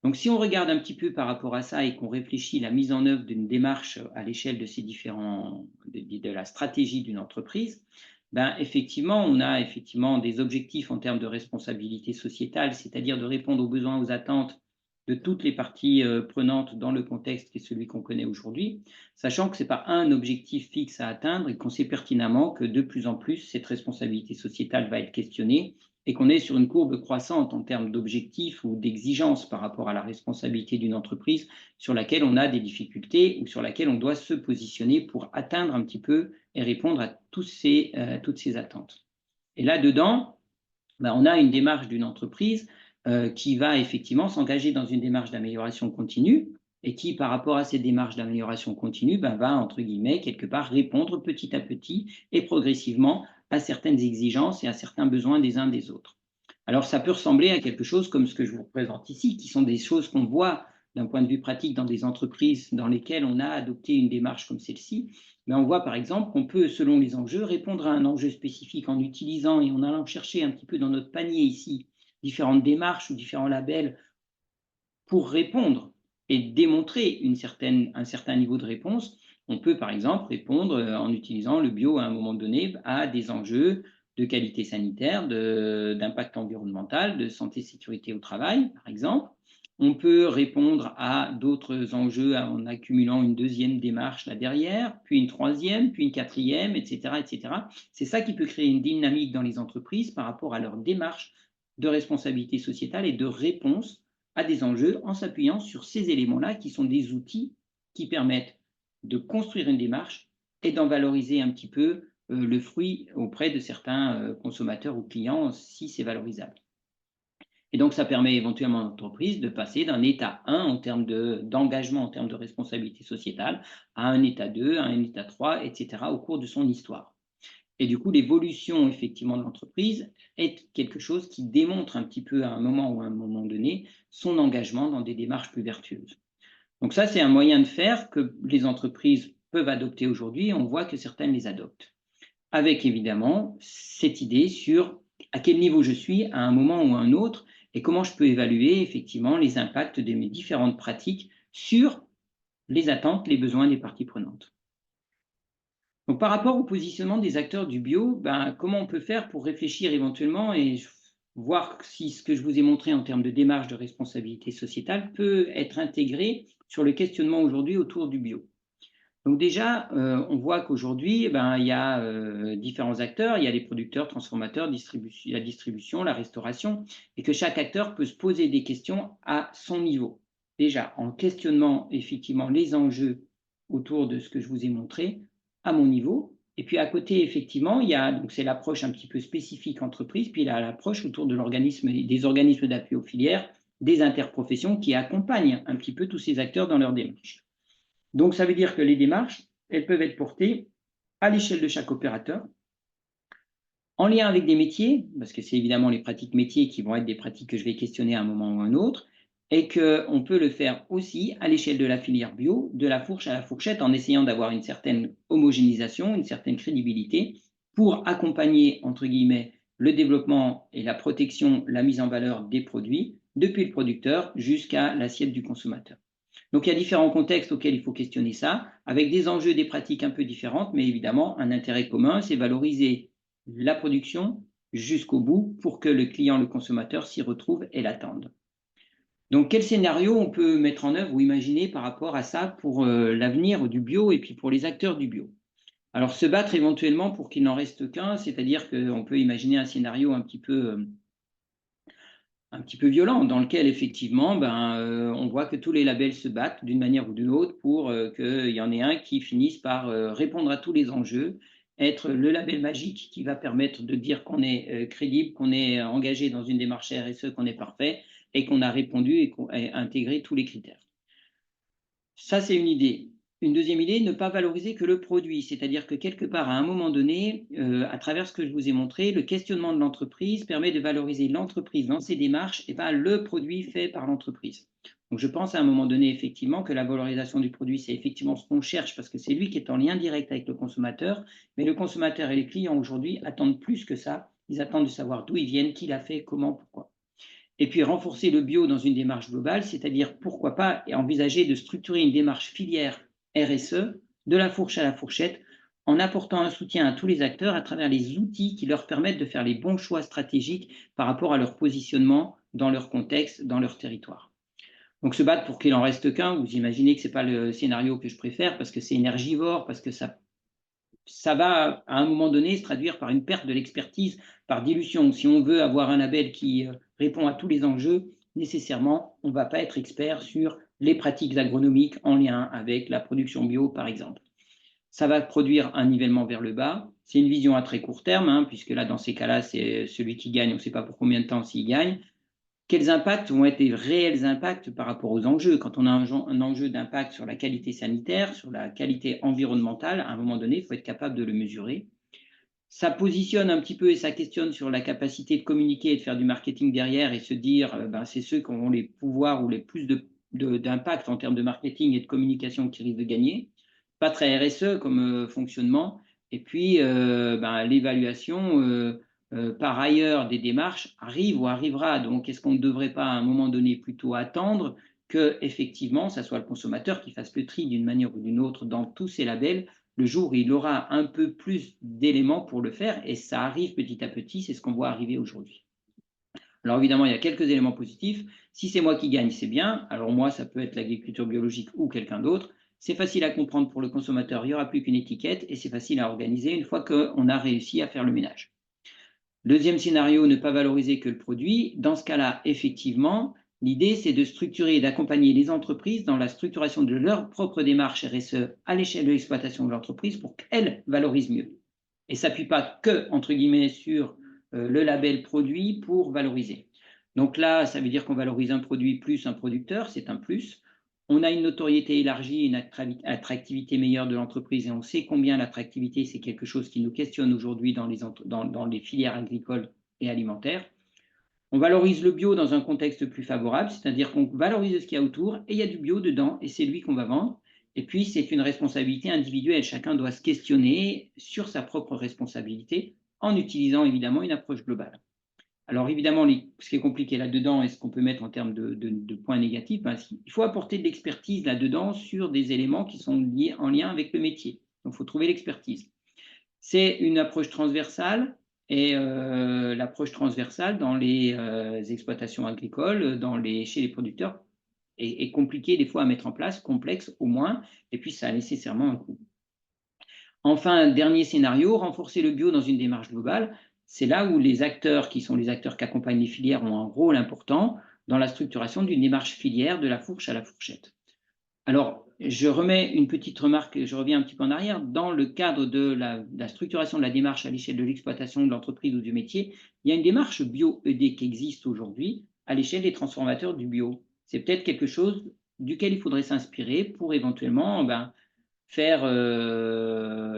Donc si on regarde un petit peu par rapport à ça et qu'on réfléchit la mise en œuvre d'une démarche à l'échelle de ces de la stratégie d'une entreprise, ben effectivement, on a effectivement des objectifs en termes de responsabilité sociétale, c'est-à-dire de répondre aux besoins, aux attentes de toutes les parties prenantes dans le contexte qui est celui qu'on connaît aujourd'hui, sachant que ce n'est pas un objectif fixe à atteindre et qu'on sait pertinemment que de plus en plus, cette responsabilité sociétale va être questionnée et qu'on est sur une courbe croissante en termes d'objectifs ou d'exigences par rapport à la responsabilité d'une entreprise sur laquelle on a des difficultés ou sur laquelle on doit se positionner pour atteindre un petit peu et répondre à toutes ces attentes. Et là-dedans, ben, on a une démarche d'une entreprise qui va effectivement s'engager dans une démarche d'amélioration continue et qui, par rapport à cette démarche d'amélioration continue, ben, va, entre guillemets, quelque part répondre petit à petit et progressivement à certaines exigences et à certains besoins des uns des autres. Alors, ça peut ressembler à quelque chose comme ce que je vous représente ici, qui sont des choses qu'on voit d'un point de vue pratique dans des entreprises dans lesquelles on a adopté une démarche comme celle-ci. Mais on voit par exemple qu'on peut, selon les enjeux, répondre à un enjeu spécifique en utilisant et en allant chercher un petit peu dans notre panier ici différentes démarches ou différents labels pour répondre et démontrer un certain niveau de réponse. On peut par exemple répondre en utilisant le bio à un moment donné à des enjeux de qualité sanitaire, d'impact environnemental, de santé sécurité au travail, par exemple. On peut répondre à d'autres enjeux en accumulant une deuxième démarche là derrière, puis une troisième, puis une quatrième, etc., etc. C'est ça qui peut créer une dynamique dans les entreprises par rapport à leur démarche de responsabilité sociétale et de réponse à des enjeux en s'appuyant sur ces éléments-là qui sont des outils qui permettent de construire une démarche et d'en valoriser un petit peu le fruit auprès de certains consommateurs ou clients si c'est valorisable. Et donc, ça permet éventuellement à l'entreprise de passer d'un état 1 en termes d'engagement, en termes de responsabilité sociétale, à un état 2, à un état 3, etc. au cours de son histoire. Et du coup, l'évolution effectivement de l'entreprise est quelque chose qui démontre un petit peu à un moment ou à un moment donné son engagement dans des démarches plus vertueuses. Donc ça, c'est un moyen de faire que les entreprises peuvent adopter aujourd'hui. On voit que certaines les adoptent. Avec évidemment cette idée sur à quel niveau je suis à un moment ou à un autre et comment je peux évaluer effectivement les impacts de mes différentes pratiques sur les attentes, les besoins des parties prenantes. Donc, par rapport au positionnement des acteurs du bio, ben, comment on peut faire pour réfléchir éventuellement et voir si ce que je vous ai montré en termes de démarche de responsabilité sociétale peut être intégré sur le questionnement aujourd'hui autour du bio. Donc déjà, on voit qu'aujourd'hui, ben, il y a différents acteurs, il y a les producteurs, transformateurs, la distribution, la restauration, et que chaque acteur peut se poser des questions à son niveau. Déjà, en questionnant effectivement les enjeux autour de ce que je vous ai montré, à mon niveau. Et puis à côté, effectivement, il y a, donc c'est l'approche un petit peu spécifique entreprise, puis il y a l'approche autour de des organismes d'appui aux filières, des interprofessions qui accompagnent un petit peu tous ces acteurs dans leur démarche. Donc ça veut dire que les démarches, elles peuvent être portées à l'échelle de chaque opérateur, en lien avec des métiers, parce que c'est évidemment les pratiques métiers qui vont être des pratiques que je vais questionner à un moment ou à un autre, et qu'on peut le faire aussi à l'échelle de la filière bio, de la fourche à la fourchette, en essayant d'avoir une certaine homogénéisation, une certaine crédibilité, pour accompagner, entre guillemets, le développement et la protection, la mise en valeur des produits, depuis le producteur jusqu'à l'assiette du consommateur. Donc il y a différents contextes auxquels il faut questionner ça, avec des enjeux, des pratiques un peu différentes, mais évidemment, un intérêt commun, c'est valoriser la production jusqu'au bout pour que le client, le consommateur s'y retrouve et l'attende. Donc, quel scénario on peut mettre en œuvre ou imaginer par rapport à ça pour l'avenir du bio et puis pour les acteurs du bio? Alors, se battre éventuellement pour qu'il n'en reste qu'un, c'est-à-dire qu'on peut imaginer un scénario un petit peu violent, dans lequel effectivement, on voit que tous les labels se battent d'une manière ou d'une autre pour qu'il y en ait un qui finisse par répondre à tous les enjeux, être le label magique qui va permettre de dire qu'on est crédible, qu'on est engagé dans une démarche RSE, qu'on est parfait et qu'on a répondu et qu'on a intégré tous les critères. Ça, c'est une idée. Une deuxième idée, ne pas valoriser que le produit, c'est-à-dire que quelque part, à un moment donné, à travers ce que je vous ai montré, le questionnement de l'entreprise permet de valoriser l'entreprise dans ses démarches et pas le produit fait par l'entreprise. Donc, je pense à un moment donné, effectivement, que la valorisation du produit, c'est effectivement ce qu'on cherche parce que c'est lui qui est en lien direct avec le consommateur. Mais le consommateur et les clients aujourd'hui attendent plus que ça. Ils attendent de savoir d'où ils viennent, qui l'a fait, comment, pourquoi. Et puis renforcer le bio dans une démarche globale, c'est-à-dire pourquoi pas envisager de structurer une démarche filière RSE de la fourche à la fourchette en apportant un soutien à tous les acteurs à travers les outils qui leur permettent de faire les bons choix stratégiques par rapport à leur positionnement dans leur contexte, dans leur territoire. Donc se battre pour qu'il en reste qu'un, vous imaginez que ce n'est pas le scénario que je préfère parce que c'est énergivore, parce que ça va à un moment donné se traduire par une perte de l'expertise, par dilution. Si on veut avoir un label qui répond à tous les enjeux, nécessairement, on ne va pas être expert sur les pratiques agronomiques en lien avec la production bio, par exemple. Ça va produire un nivellement vers le bas. C'est une vision à très court terme, hein, puisque là, dans ces cas-là, c'est celui qui gagne, on ne sait pas pour combien de temps s'il gagne. Quels impacts vont être les réels impacts par rapport aux enjeux? Quand on a un enjeu d'impact sur la qualité sanitaire, sur la qualité environnementale, à un moment donné, il faut être capable de le mesurer. Ça positionne un petit peu et ça questionne sur la capacité de communiquer et de faire du marketing derrière et se dire, c'est ceux qui ont les pouvoirs ou les plus d'impact en termes de marketing et de communication qui risquent de gagner. Pas très RSE comme fonctionnement. Et puis, l'évaluation par ailleurs des démarches arrive ou arrivera. Donc, est-ce qu'on ne devrait pas à un moment donné plutôt attendre que effectivement, ça soit le consommateur qui fasse le tri d'une manière ou d'une autre dans tous ces labels le jour où il aura un peu plus d'éléments pour le faire, et ça arrive petit à petit, c'est ce qu'on voit arriver aujourd'hui. Alors évidemment, il y a quelques éléments positifs. Si c'est moi qui gagne, c'est bien. Alors moi, ça peut être l'agriculture biologique ou quelqu'un d'autre. C'est facile à comprendre pour le consommateur, il n'y aura plus qu'une étiquette, et c'est facile à organiser une fois qu'on a réussi à faire le ménage. Deuxième scénario, ne pas valoriser que le produit. Dans ce cas-là, effectivement, l'idée, c'est de structurer et d'accompagner les entreprises dans la structuration de leur propre démarche RSE à l'échelle de l'exploitation de l'entreprise pour qu'elles valorisent mieux. Et ne s'appuie pas que, entre guillemets, sur le label produit pour valoriser. Donc là, ça veut dire qu'on valorise un produit plus un producteur, c'est un plus. On a une notoriété élargie, une attractivité meilleure de l'entreprise et on sait combien l'attractivité, c'est quelque chose qui nous questionne aujourd'hui dans les filières agricoles et alimentaires. On valorise le bio dans un contexte plus favorable, c'est-à-dire qu'on valorise ce qu'il y a autour et il y a du bio dedans et c'est lui qu'on va vendre. Et puis, c'est une responsabilité individuelle. Chacun doit se questionner sur sa propre responsabilité en utilisant évidemment une approche globale. Alors évidemment, ce qui est compliqué là-dedans et ce qu'on peut mettre en termes de points négatifs, il faut apporter de l'expertise là-dedans sur des éléments qui sont liés en lien avec le métier. Donc il faut trouver l'expertise. C'est une approche transversale et l'approche transversale dans les exploitations agricoles, chez les producteurs, est compliquée des fois à mettre en place, complexe au moins, et puis ça a nécessairement un coût. Enfin, dernier scénario, renforcer le bio dans une démarche globale. C'est là où les acteurs, qui sont les acteurs qui accompagnent les filières, ont un rôle important dans la structuration d'une démarche filière de la fourche à la fourchette. Alors, je remets une petite remarque, je reviens un petit peu en arrière. Dans le cadre de la structuration de la démarche à l'échelle de l'exploitation de l'entreprise ou du métier, il y a une démarche bio-ED qui existe aujourd'hui à l'échelle des transformateurs du bio. C'est peut-être quelque chose duquel il faudrait s'inspirer pour éventuellement faire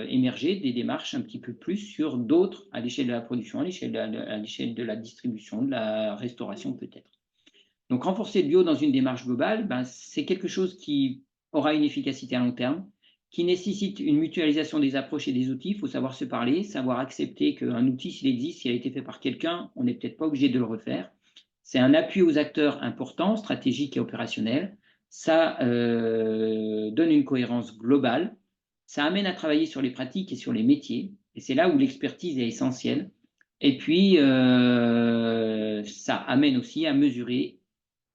émerger des démarches un petit peu plus sur d'autres à l'échelle de la production, à l'échelle de la distribution, de la restauration peut-être. Donc renforcer le bio dans une démarche globale, c'est quelque chose qui aura une efficacité à long terme, qui nécessite une mutualisation des approches et des outils. Il faut savoir se parler, savoir accepter qu'un outil, s'il existe, s'il a été fait par quelqu'un, on n'est peut-être pas obligé de le refaire. C'est un appui aux acteurs importants, stratégiques et opérationnels. Ça donne une cohérence globale. Ça amène à travailler sur les pratiques et sur les métiers. Et c'est là où l'expertise est essentielle. Et puis, ça amène aussi à mesurer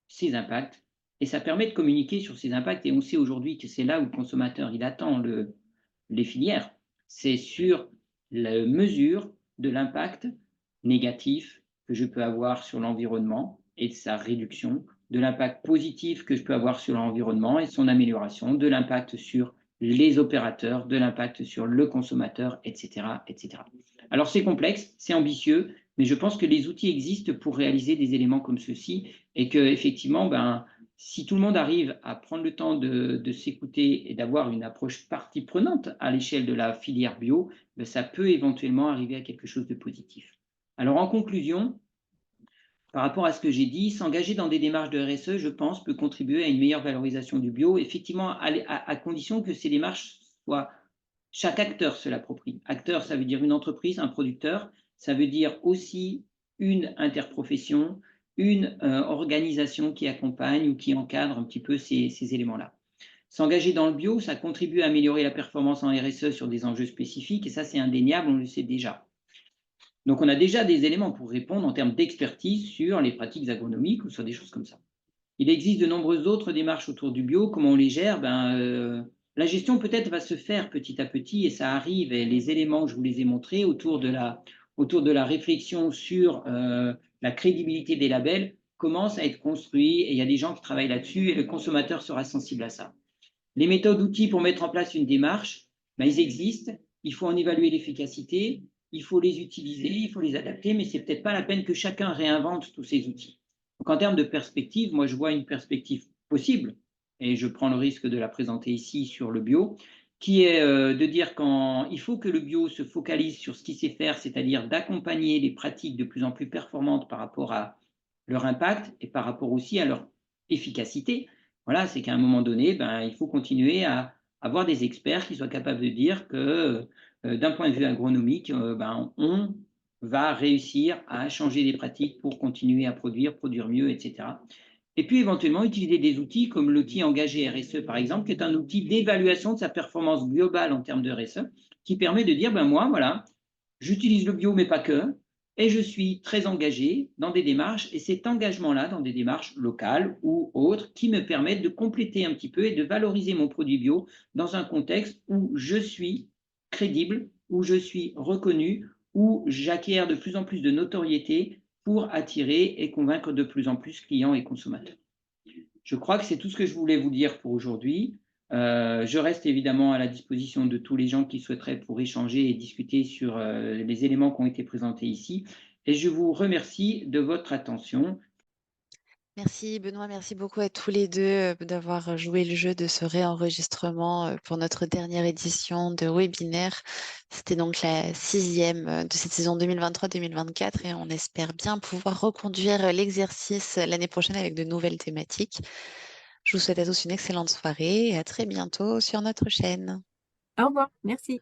ces impacts et ça permet de communiquer sur ces impacts et on sait aujourd'hui que c'est là où le consommateur il attend les filières, c'est sur la mesure de l'impact négatif que je peux avoir sur l'environnement et de sa réduction, de l'impact positif que je peux avoir sur l'environnement et son amélioration, de l'impact sur les opérateurs, de l'impact sur le consommateur, etc., etc. Alors c'est complexe, c'est ambitieux, mais je pense que les outils existent pour réaliser des éléments comme ceux-ci et que effectivement, ben, si tout le monde arrive à prendre le temps de s'écouter et d'avoir une approche partie prenante à l'échelle de la filière bio, ben, ça peut éventuellement arriver à quelque chose de positif. Alors en conclusion, par rapport à ce que j'ai dit, s'engager dans des démarches de RSE, je pense, peut contribuer à une meilleure valorisation du bio, effectivement, à condition que ces démarches soient, chaque acteur se l'approprie. Acteur, ça veut dire une entreprise, un producteur, ça veut dire aussi une interprofession, une organisation qui accompagne ou qui encadre un petit peu ces éléments-là. S'engager dans le bio, ça contribue à améliorer la performance en RSE sur des enjeux spécifiques, et ça c'est indéniable, on le sait déjà. Donc, on a déjà des éléments pour répondre en termes d'expertise sur les pratiques agronomiques ou sur des choses comme ça. Il existe de nombreuses autres démarches autour du bio. Comment on les gère? La gestion peut-être va se faire petit à petit et ça arrive. Et les éléments, je vous les ai montrés autour de la réflexion sur la crédibilité des labels commencent à être construits et il y a des gens qui travaillent là-dessus et le consommateur sera sensible à ça. Les méthodes, outils pour mettre en place une démarche, ben, ils existent. Il faut en évaluer l'efficacité, il faut les utiliser, il faut les adapter, mais c'est peut-être pas la peine que chacun réinvente tous ces outils. Donc, en termes de perspective, moi, je vois une perspective possible, et je prends le risque de la présenter ici sur le bio, qui est de dire qu'il faut que le bio se focalise sur ce qu'il sait faire, c'est-à-dire d'accompagner les pratiques de plus en plus performantes par rapport à leur impact et par rapport aussi à leur efficacité. Voilà, c'est qu'à un moment donné, ben, il faut continuer à avoir des experts qui soient capables de dire que, d'un point de vue agronomique, ben, on va réussir à changer les pratiques pour continuer à produire mieux, etc. Et puis éventuellement utiliser des outils comme l'outil engagé RSE, par exemple, qui est un outil d'évaluation de sa performance globale en termes de RSE, qui permet de dire, ben moi, voilà, j'utilise le bio, mais pas que, et je suis très engagé dans des démarches, et cet engagement-là, dans des démarches locales ou autres, qui me permettent de compléter un petit peu et de valoriser mon produit bio dans un contexte où je suis crédible, où je suis reconnu, où j'acquiers de plus en plus de notoriété pour attirer et convaincre de plus en plus clients et consommateurs. Je crois que c'est tout ce que je voulais vous dire pour aujourd'hui. Je reste évidemment à la disposition de tous les gens qui souhaiteraient pour échanger et discuter sur les éléments qui ont été présentés ici. Et je vous remercie de votre attention. Merci Benoît, merci beaucoup à tous les deux d'avoir joué le jeu de ce réenregistrement pour notre dernière édition de webinaire. C'était donc la 6e de cette saison 2023-2024 et on espère bien pouvoir reconduire l'exercice l'année prochaine avec de nouvelles thématiques. Je vous souhaite à tous une excellente soirée et à très bientôt sur notre chaîne. Au revoir, merci.